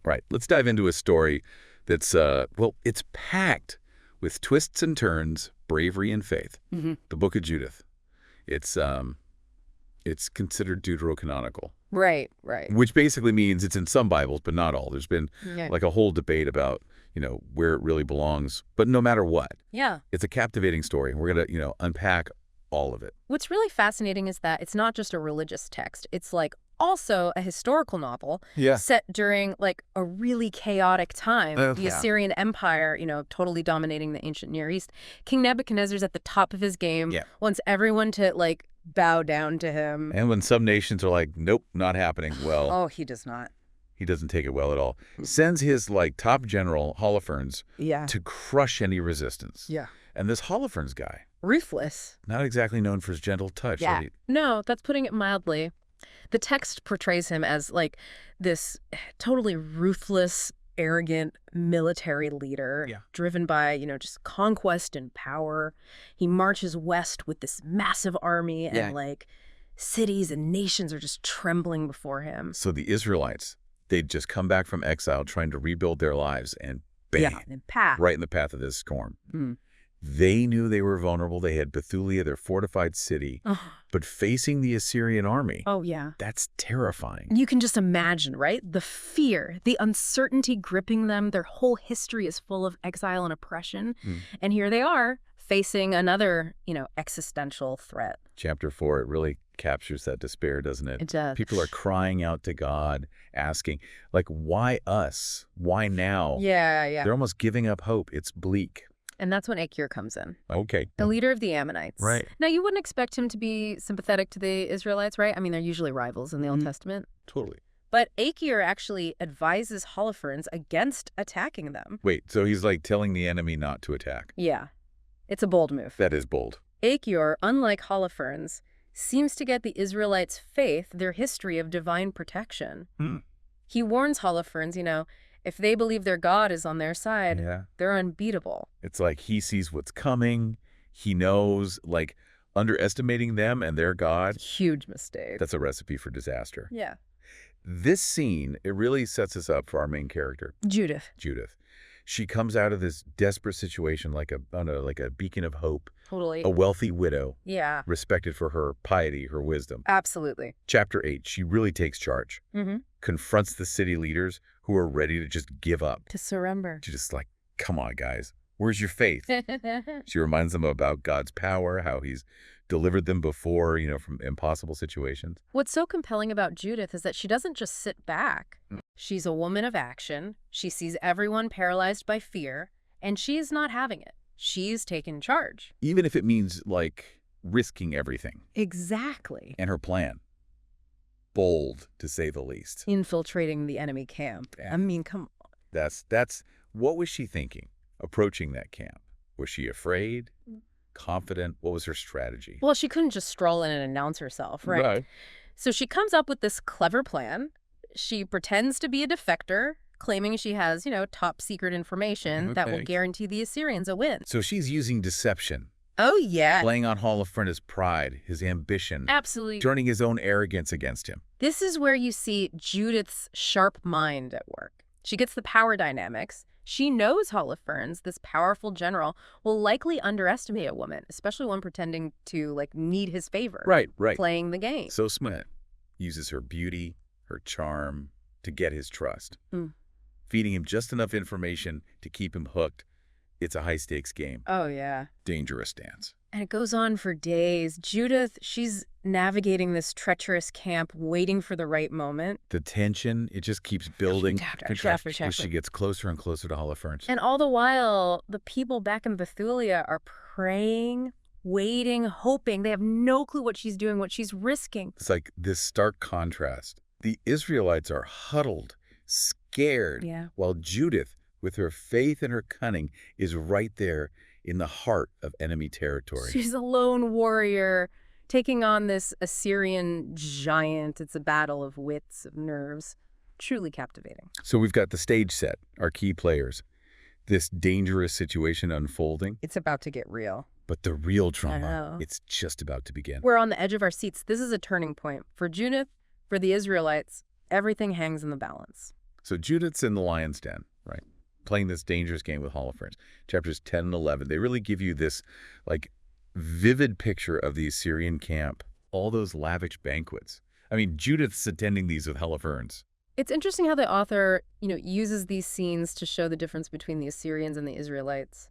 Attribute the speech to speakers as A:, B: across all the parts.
A: Right. Let's dive into a story that's, well, it's packed with twists and turns, bravery and faith. The book of Judith. It's considered deuterocanonical.
B: Right.
A: Which basically means it's in some Bibles, but not all. There's been like a whole debate about, where it really belongs. But no matter what, it's a captivating story. We're going to, unpack all of it.
B: What's really fascinating is that it's not just a religious text. It's like also a historical novel set during like a really chaotic time. The Assyrian Empire, totally dominating the ancient Near East. King Nebuchadnezzar's at the top of his game, wants everyone to like bow down to him.
A: And when some nations are like, nope, not happening, well...
B: Oh, he does not.
A: He doesn't take it well at all. Sends his like top general, Holofernes, to crush any resistance. And this Holofernes guy...
B: Ruthless.
A: Not exactly known for his gentle touch.
B: No, that's putting it mildly. The text portrays him as like this totally ruthless, arrogant military leader driven by, just conquest and power. He marches west with this massive army and like cities and nations are just trembling before him.
A: So the Israelites, they'd just come back from exile trying to rebuild their lives and bam, right in the path of this storm. They knew they were vulnerable. They had Bethulia, their fortified city, but facing the Assyrian army. That's terrifying.
B: You can just imagine, right? The fear, the uncertainty gripping them. Their whole history is full of exile and oppression. And here they are facing another, existential threat.
A: Chapter 4, it really captures that despair, doesn't it?
B: It does.
A: People are crying out to God, asking, like, why us? Why now? They're almost giving up hope. It's bleak.
B: And that's when Achior comes in.
A: Okay.
B: The leader of the Ammonites.
A: Right.
B: Now, you wouldn't expect him to be sympathetic to the Israelites, right? I mean, they're usually rivals in the Old Testament.
A: Totally.
B: But Achior actually advises Holofernes against attacking them.
A: Wait, so he's like telling the enemy not to attack?
B: Yeah. It's a bold move.
A: That is bold.
B: Achior, unlike Holofernes, seems to get the Israelites' faith, their history of divine protection. He warns Holofernes, if they believe their God is on their side, they're unbeatable.
A: It's like he sees what's coming. He knows, like, underestimating them and their God.
B: Huge mistake.
A: That's a recipe for disaster.
B: Yeah.
A: This scene, it really sets us up for our main character.
B: Judith.
A: She comes out of this desperate situation like a beacon of hope.
B: Totally.
A: A wealthy widow.
B: Yeah.
A: Respected for her piety, her wisdom.
B: Absolutely.
A: Chapter 8, she really takes charge. Confronts the city leaders who are ready to just give up.
B: To surrender.
A: She's just like, come on, guys. Where's your faith? She reminds them about God's power, how he's delivered them before, from impossible situations.
B: What's so compelling about Judith is that she doesn't just sit back. She's a woman of action. She sees everyone paralyzed by fear, and she's not having it. She's taken charge.
A: Even if it means, like, risking everything.
B: Exactly.
A: And her plan. Bold, to say the least.
B: Infiltrating the enemy camp. I mean, come on.
A: That's what was she thinking, approaching that camp? Was she afraid? Confident? What was her strategy?
B: Well, she couldn't just stroll in and announce herself, right? So she comes up with this clever plan. She pretends to be a defector, claiming she has, top secret information that will guarantee the Assyrians a win.
A: So she's using deception.
B: Oh, yeah.
A: Playing on Holofernes' pride, his ambition.
B: Absolutely.
A: Turning his own arrogance against him.
B: This is where you see Judith's sharp mind at work. She gets the power dynamics. She knows Holofernes, this powerful general, will likely underestimate a woman, especially one pretending to, need his favor.
A: Right.
B: Playing the game.
A: So smart. Uses her beauty, her charm, to get his trust. Feeding him just enough information to keep him hooked. It's a high-stakes game.
B: Oh, yeah.
A: Dangerous dance.
B: And it goes on for days. Judith, she's navigating this treacherous camp, waiting for the right moment.
A: The tension, it just keeps building.
B: As
A: she gets closer and closer to Holofernes.
B: And all the while, the people back in Bethulia are praying, waiting, hoping. They have no clue what she's doing, what she's risking.
A: It's like this stark contrast. The Israelites are huddled, scared, while Judith, with her faith and her cunning, is right there in the heart of enemy territory.
B: She's a lone warrior taking on this Assyrian giant. It's a battle of wits, of nerves. Truly captivating.
A: So we've got the stage set, our key players. This dangerous situation unfolding.
B: It's about to get real.
A: But the real drama, it's just about to begin.
B: We're on the edge of our seats. This is a turning point. For Judith, for the Israelites, everything hangs in the balance.
A: So Judith's in the lion's den, right? Playing this dangerous game with Holofernes. Chapters 10 and 11, they really give you this like vivid picture of the Assyrian camp, all those lavish banquets. I mean, Judith's attending these with Holofernes.
B: It's interesting how the author, uses these scenes to show the difference between the Assyrians and the Israelites.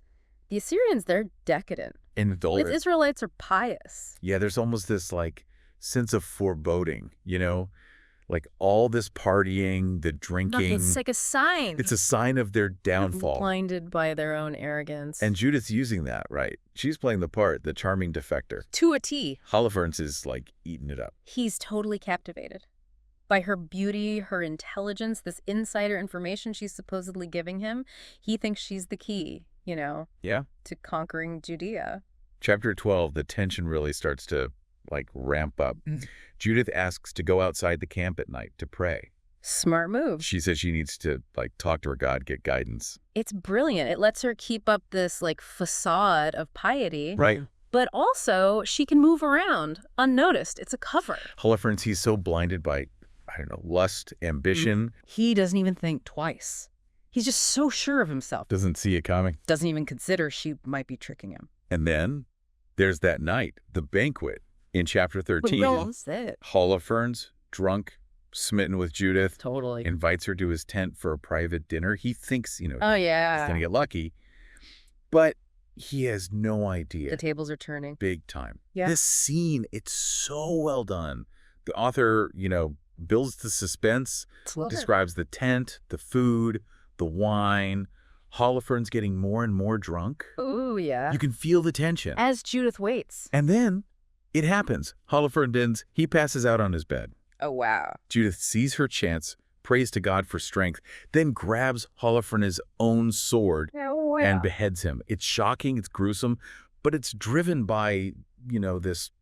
B: The Assyrians, they're decadent.
A: And
B: the Israelites are pious.
A: Yeah, there's almost this like sense of foreboding, like all this partying, the drinking.
B: It's like a sign.
A: It's a sign of their downfall.
B: Blinded by their own arrogance.
A: And Judith's using that, right? She's playing the part, the charming defector.
B: To a T.
A: Holofernes is like eating it up.
B: He's totally captivated by her beauty, her intelligence, this insider information she's supposedly giving him. He thinks she's the key, to conquering Judea.
A: Chapter 12, the tension really starts to ramp up. Judith asks to go outside the camp at night to pray.
B: Smart move.
A: She says she needs to talk to her God, get guidance.
B: It's brilliant. It lets her keep up this facade of piety.
A: Right.
B: But also she can move around unnoticed. It's a cover.
A: Holofernes, he's so blinded by, lust, ambition.
B: He doesn't even think twice. He's just so sure of himself.
A: Doesn't see it coming.
B: Doesn't even consider she might be tricking him.
A: And then there's that night, the banquet. In chapter 13, Holofernes, drunk, smitten with Judith,
B: totally
A: invites her to his tent for a private dinner. He thinks, he's
B: going
A: to get lucky, but he has no idea.
B: The tables are turning.
A: Big time.
B: Yeah.
A: This scene, it's so well done. The author, builds the suspense, describes the tent, the food, the wine, Holofernes getting more and more drunk.
B: Ooh, yeah.
A: You can feel the tension.
B: As Judith waits.
A: And then it happens. Holofernes, he passes out on his bed.
B: Oh, wow.
A: Judith sees her chance, prays to God for strength, then grabs Holofernes' own sword and beheads him. It's shocking, it's gruesome, but it's driven by, this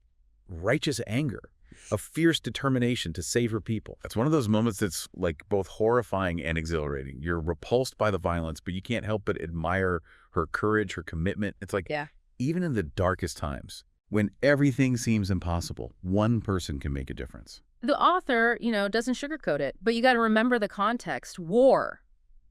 A: righteous anger, a fierce determination to save her people. It's one of those moments that's both horrifying and exhilarating. You're repulsed by the violence, but you can't help but admire her courage, her commitment. It's even in the darkest times, when everything seems impossible, one person can make a difference.
B: The author, doesn't sugarcoat it, but you got to remember the context. War,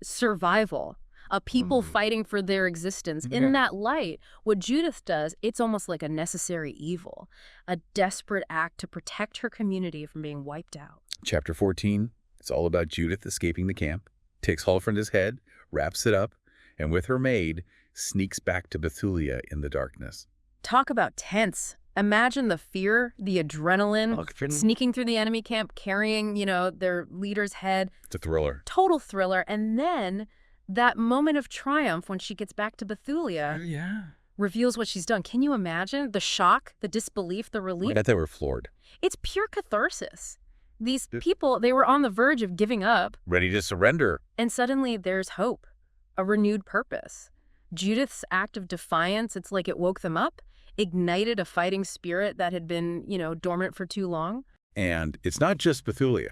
B: survival, a people fighting for their existence.
A: Yeah.
B: In that light, what Judith does, it's almost like a necessary evil, a desperate act to protect her community from being wiped out.
A: Chapter 14, it's all about Judith escaping the camp, takes Holofernes' head, wraps it up, and with her maid, sneaks back to Bethulia in the darkness.
B: Talk about tense. Imagine the fear, the adrenaline, sneaking through the enemy camp, carrying, their leader's head.
A: It's a thriller.
B: Total thriller. And then that moment of triumph when she gets back to Bethulia reveals what she's done. Can you imagine the shock, the disbelief, the relief?
A: I bet they were floored.
B: It's pure catharsis. These people, they were on the verge of giving up.
A: Ready to surrender.
B: And suddenly there's hope, a renewed purpose. Judith's act of defiance, it's like it woke them up, ignited a fighting spirit that had been, dormant for too long.
A: And it's not just Bethulia.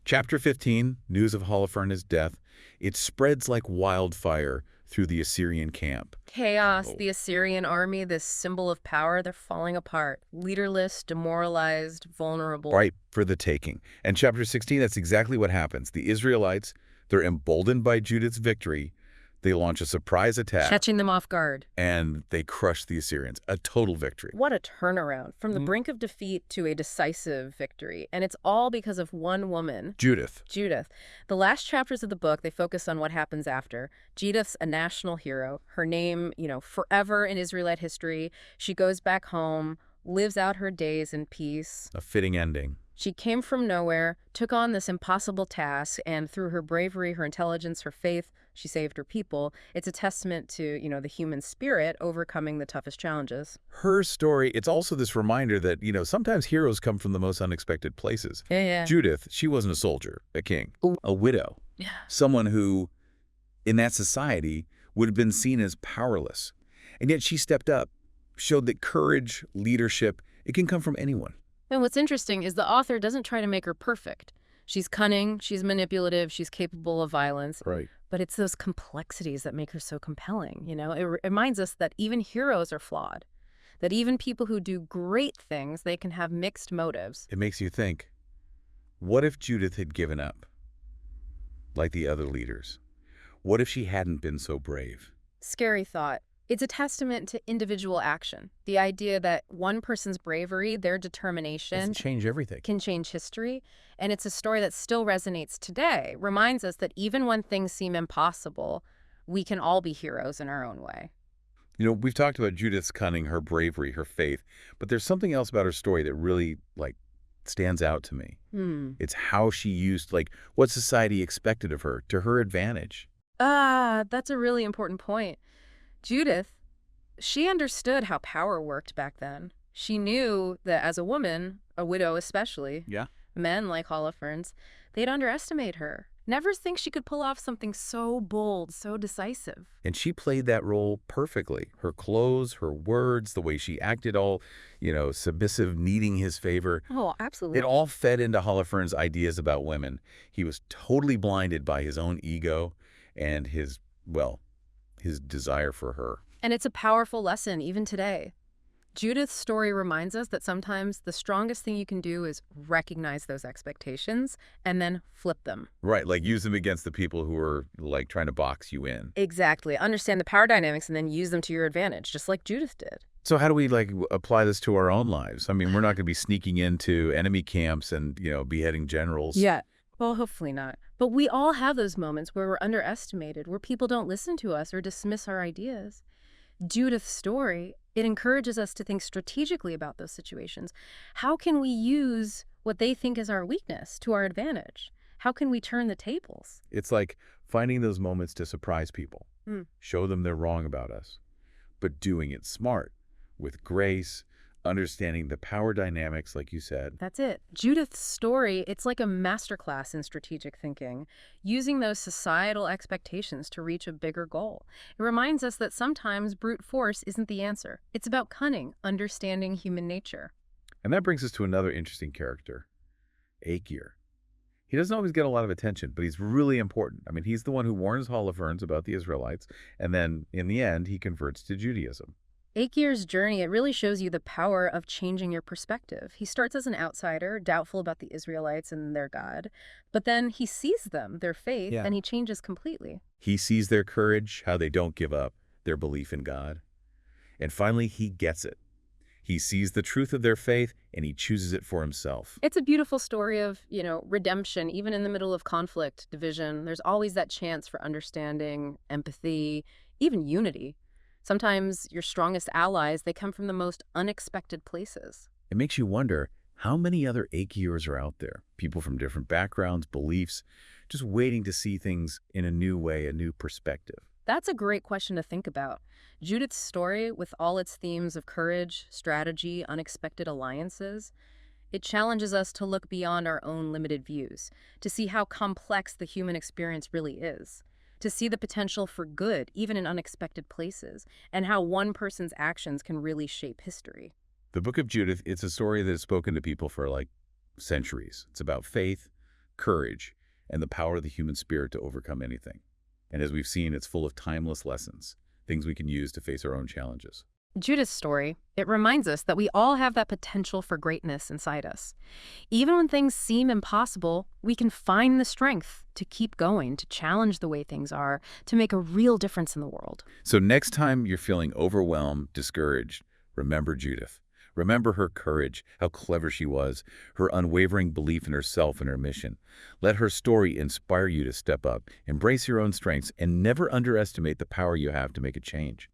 A: Chapter 15, news of Holofernes' death, it spreads like wildfire through the Assyrian camp.
B: Chaos, the Assyrian army, this symbol of power, they're falling apart. Leaderless, demoralized, vulnerable.
A: Right, for the taking. And chapter 16, that's exactly what happens. The Israelites, they're emboldened by Judith's victory. They launch a surprise attack.
B: Catching them off guard.
A: And they crush the Assyrians. A total victory.
B: What a turnaround. From the brink of defeat to a decisive victory. And it's all because of one woman.
A: Judith.
B: The last chapters of the book, they focus on what happens after. Judith's a national hero. Her name, forever in Israelite history. She goes back home, lives out her days in peace.
A: A fitting ending.
B: She came from nowhere, took on this impossible task, and through her bravery, her intelligence, her faith, she saved her people. It's a testament to, the human spirit overcoming the toughest challenges.
A: Her story, it's also this reminder that, sometimes heroes come from the most unexpected places.
B: Yeah.
A: Judith, she wasn't a soldier, a king, a widow, someone who, in that society, would have been seen as powerless. And yet she stepped up, showed that courage, leadership, it can come from anyone.
B: And what's interesting is the author doesn't try to make her perfect. She's cunning, she's manipulative, she's capable of violence.
A: Right.
B: But it's those complexities that make her so compelling. It reminds us that even heroes are flawed, that even people who do great things, they can have mixed motives.
A: It makes you think, what if Judith had given up? like the other leaders. What if she hadn't been so brave?
B: Scary thought. It's a testament to individual action. The idea that one person's bravery, their determination,
A: Can change everything.
B: Can change history. And it's a story that still resonates today. Reminds us that even when things seem impossible, we can all be heroes in our own way.
A: You know, we've talked about Judith's cunning, her bravery, her faith, but there's something else about her story that really, stands out to me. It's how she used, what society expected of her to her advantage.
B: That's a really important point. Judith, she understood how power worked back then. She knew that as a woman, a widow especially, men like Holofernes, they'd underestimate her. Never think she could pull off something so bold, so decisive.
A: And she played that role perfectly. Her clothes, her words, the way she acted, all, submissive, needing his favor.
B: Oh, absolutely.
A: It all fed into Holofernes' ideas about women. He was totally blinded by his own ego and his desire for her.
B: And it's a powerful lesson even today. Judith's story reminds us that sometimes the strongest thing you can do is recognize those expectations and then flip them.
A: Right, use them against the people who are, trying to box you in.
B: Exactly. Understand the power dynamics and then use them to your advantage, just like Judith did.
A: So how do we, apply this to our own lives? I mean, we're not going to be sneaking into enemy camps and, beheading generals.
B: Yeah. Well, hopefully not. But we all have those moments where we're underestimated, where people don't listen to us or dismiss our ideas. Judith's story, it encourages us to think strategically about those situations. How can we use what they think is our weakness to our advantage? How can we turn the tables?
A: It's like finding those moments to surprise people, show them they're wrong about us, but doing it smart, with grace, understanding the power dynamics, like you said.
B: That's it. Judith's story, it's like a masterclass in strategic thinking, using those societal expectations to reach a bigger goal. It reminds us that sometimes brute force isn't the answer. It's about cunning, understanding human nature.
A: And that brings us to another interesting character, Achior. He doesn't always get a lot of attention, but he's really important. I mean, he's the one who warns Holofernes about the Israelites, and then, in the end, he converts to Judaism.
B: Achior's journey, it really shows you the power of changing your perspective. He starts as an outsider, doubtful about the Israelites and their God, but then he sees them, their faith, and he changes completely.
A: He sees their courage, how they don't give up, their belief in God. And finally, he gets it. He sees the truth of their faith, and he chooses it for himself.
B: It's a beautiful story of, redemption, even in the middle of conflict, division. There's always that chance for understanding, empathy, even unity. Sometimes your strongest allies, they come from the most unexpected places.
A: It makes you wonder how many other Achiors are out there, people from different backgrounds, beliefs, just waiting to see things in a new way, a new perspective.
B: That's a great question to think about. Judith's story, with all its themes of courage, strategy, unexpected alliances, it challenges us to look beyond our own limited views, to see how complex the human experience really is, to see the potential for good, even in unexpected places, and how one person's actions can really shape history.
A: The Book of Judith, it's a story that has spoken to people for centuries. It's about faith, courage, and the power of the human spirit to overcome anything. And as we've seen, it's full of timeless lessons, things we can use to face our own challenges.
B: Judith's story, it reminds us that we all have that potential for greatness inside us. Even when things seem impossible, we can find the strength to keep going, to challenge the way things are, to make a real difference in the world.
A: So next time you're feeling overwhelmed, discouraged, remember Judith. Remember her courage, how clever she was, her unwavering belief in herself and her mission. Let her story inspire you to step up, embrace your own strengths, and never underestimate the power you have to make a change.